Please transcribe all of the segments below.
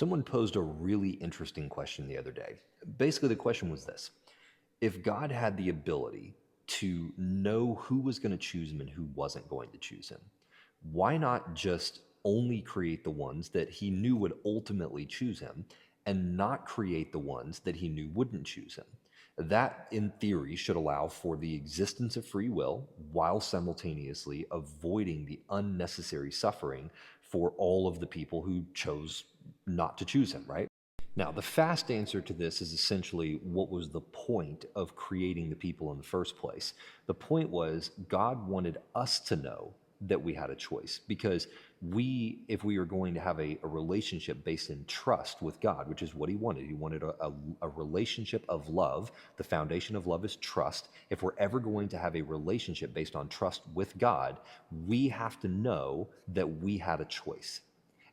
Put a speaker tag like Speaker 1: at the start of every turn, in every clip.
Speaker 1: Someone posed a really interesting question the other day. Basically, the question was this: if God had the ability to know who was going to choose him and who wasn't going to choose him, why not just only create the ones that he knew would ultimately choose him and not create the ones that he knew wouldn't choose him? That, in theory, should allow for the existence of free will while simultaneously avoiding the unnecessary suffering for all of the people who chose not to choose him, right? Now, the fast answer to this is essentially what was the point of creating the people in the first place. The point was God wanted us to know that we had a choice because if we are going to have a relationship based in trust with God, which is what he wanted a relationship of love. The foundation of love is trust. If we're ever going to have a relationship based on trust with God, we have to know that we had a choice.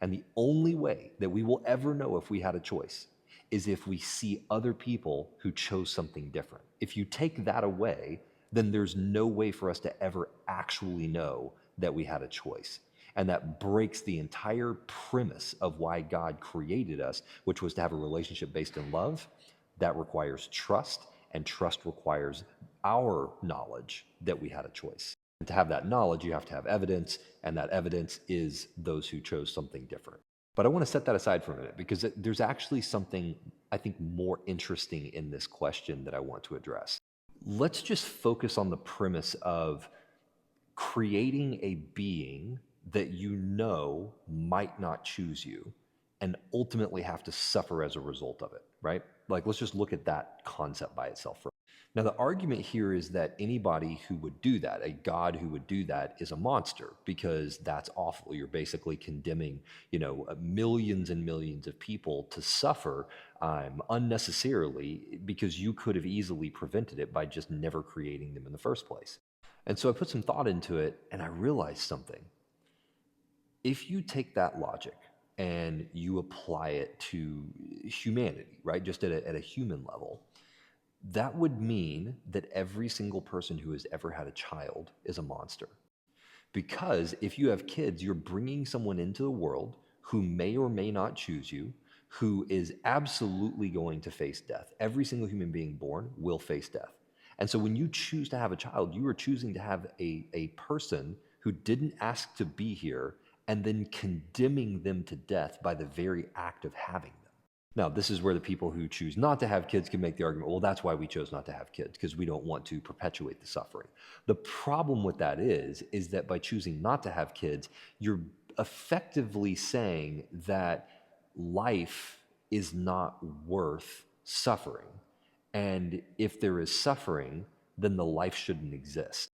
Speaker 1: And the only way that we will ever know if we had a choice is if we see other people who chose something different. If you take that away, then there's no way for us to ever actually know that we had a choice. And that breaks the entire premise of why God created us, which was to have a relationship based in love. That requires trust, and trust requires our knowledge that we had a choice. And to have that knowledge, you have to have evidence, and that evidence is those who chose something different. But I want to set that aside for a minute because there's actually something I think more interesting in this question that I want to address. Let's just focus on the premise of creating a being that you know might not choose you and ultimately have to suffer as a result of it, right? Like, let's just look at that concept by itself for. Now, the argument here is that anybody who would do that, a God who would do that, is a monster because that's awful. You're basically condemning, millions and millions of people to suffer unnecessarily because you could have easily prevented it by just never creating them in the first place. And so I put some thought into it and I realized something. If you take that logic and you apply it to humanity, right, just at a human level, that would mean that every single person who has ever had a child is a monster. Because if you have kids, you're bringing someone into the world who may or may not choose you, who is absolutely going to face death. Every single human being born will face death. And so when you choose to have a child, you are choosing to have a person who didn't ask to be here and then condemning them to death by the very act of having them. Now, this is where the people who choose not to have kids can make the argument, well, that's why we chose not to have kids, because we don't want to perpetuate the suffering. The problem with that is that by choosing not to have kids, you're effectively saying that life is not worth suffering. And if there is suffering, then the life shouldn't exist.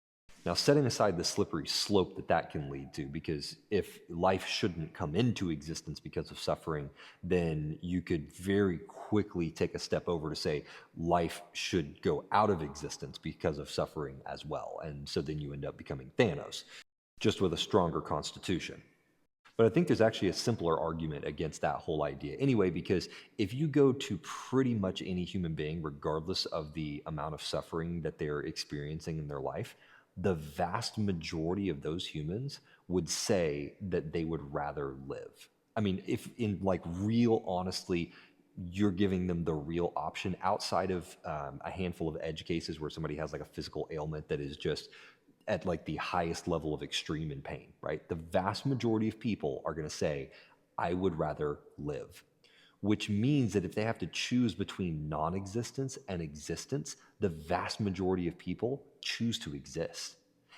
Speaker 1: Now, setting aside the slippery slope that can lead to, because if life shouldn't come into existence because of suffering, then you could very quickly take a step over to say life should go out of existence because of suffering as well. And so then you end up becoming Thanos, just with a stronger constitution. But I think there's actually a simpler argument against that whole idea anyway, because if you go to pretty much any human being, regardless of the amount of suffering that they're experiencing in their life, the vast majority of those humans would say that they would rather live. I mean, if in like real honestly, you're giving them the real option outside of a handful of edge cases where somebody has like a physical ailment that is just at like the highest level of extreme in pain, right? The vast majority of people are going to say, I would rather live, which means that if they have to choose between non-existence and existence, the vast majority of people choose to exist.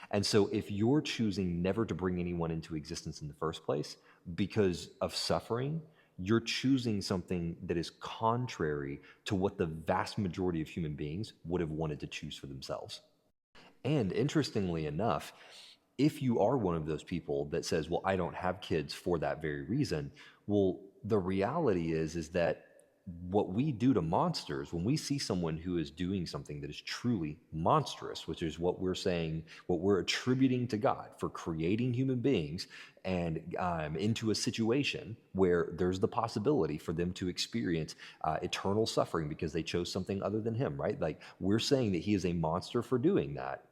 Speaker 1: And so if you're choosing never to bring anyone into existence in the first place because of suffering, you're choosing something that is contrary to what the vast majority of human beings would have wanted to choose for themselves. And interestingly enough, if you are one of those people that says, well, I don't have kids for that very reason, well, the reality is that what we do to monsters, when we see someone who is doing something that is truly monstrous, which is what we're saying, what we're attributing to God for creating human beings and into a situation where there's the possibility for them to experience eternal suffering because they chose something other than Him, right? Like we're saying that He is a monster for doing that.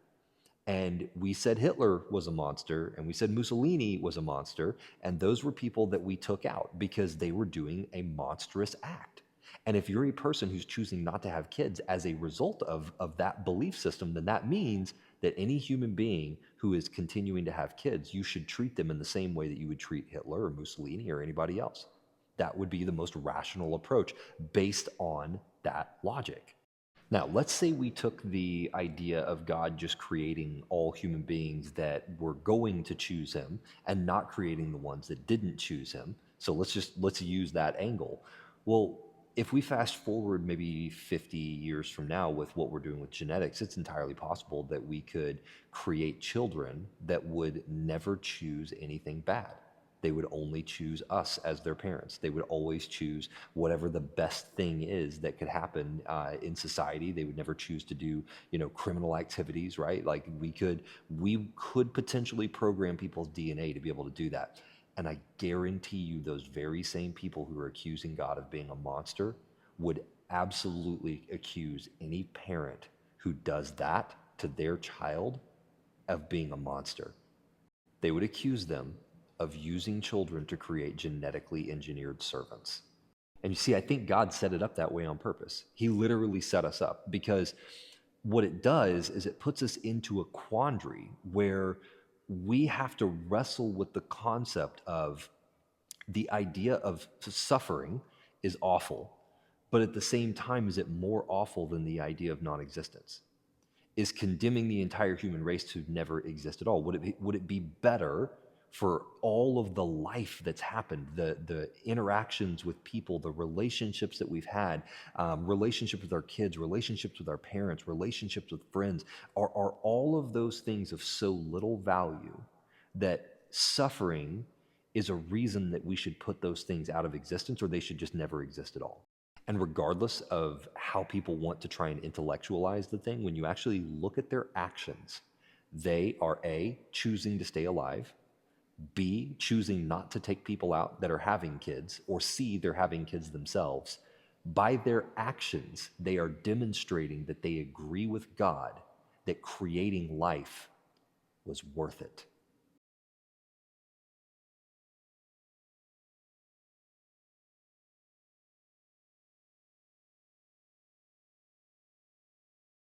Speaker 1: And we said Hitler was a monster, and we said Mussolini was a monster, and those were people that we took out because they were doing a monstrous act. And if you're a person who's choosing not to have kids as a result of that belief system, then that means that any human being who is continuing to have kids, you should treat them in the same way that you would treat Hitler or Mussolini or anybody else. That would be the most rational approach based on that logic. Now, let's say we took the idea of God just creating all human beings that were going to choose him and not creating the ones that didn't choose him. So let's use that angle. Well, if we fast forward maybe 50 years from now with what we're doing with genetics, it's entirely possible that we could create children that would never choose anything bad. They would only choose us as their parents. They would always choose whatever the best thing is that could happen in society. They would never choose to do, criminal activities, right? Like we could potentially program people's DNA to be able to do that. And I guarantee you, those very same people who are accusing God of being a monster would absolutely accuse any parent who does that to their child of being a monster. They would accuse them of using children to create genetically engineered servants. And you see, I think God set it up that way on purpose. He literally set us up because what it does is it puts us into a quandary where we have to wrestle with the concept of the idea of suffering is awful, but at the same time, is it more awful than the idea of non-existence? Is condemning the entire human race to never exist at all? Would it be better for all of the life that's happened, the interactions with people, the relationships that we've had, relationships with our kids, relationships with our parents, relationships with friends, are all of those things of so little value that suffering is a reason that we should put those things out of existence, or they should just never exist at all? And regardless of how people want to try and intellectualize the thing, when you actually look at their actions, they are A, choosing to stay alive, B, choosing not to take people out that are having kids, or C, they're having kids themselves. By their actions, they are demonstrating that they agree with God that creating life was worth it.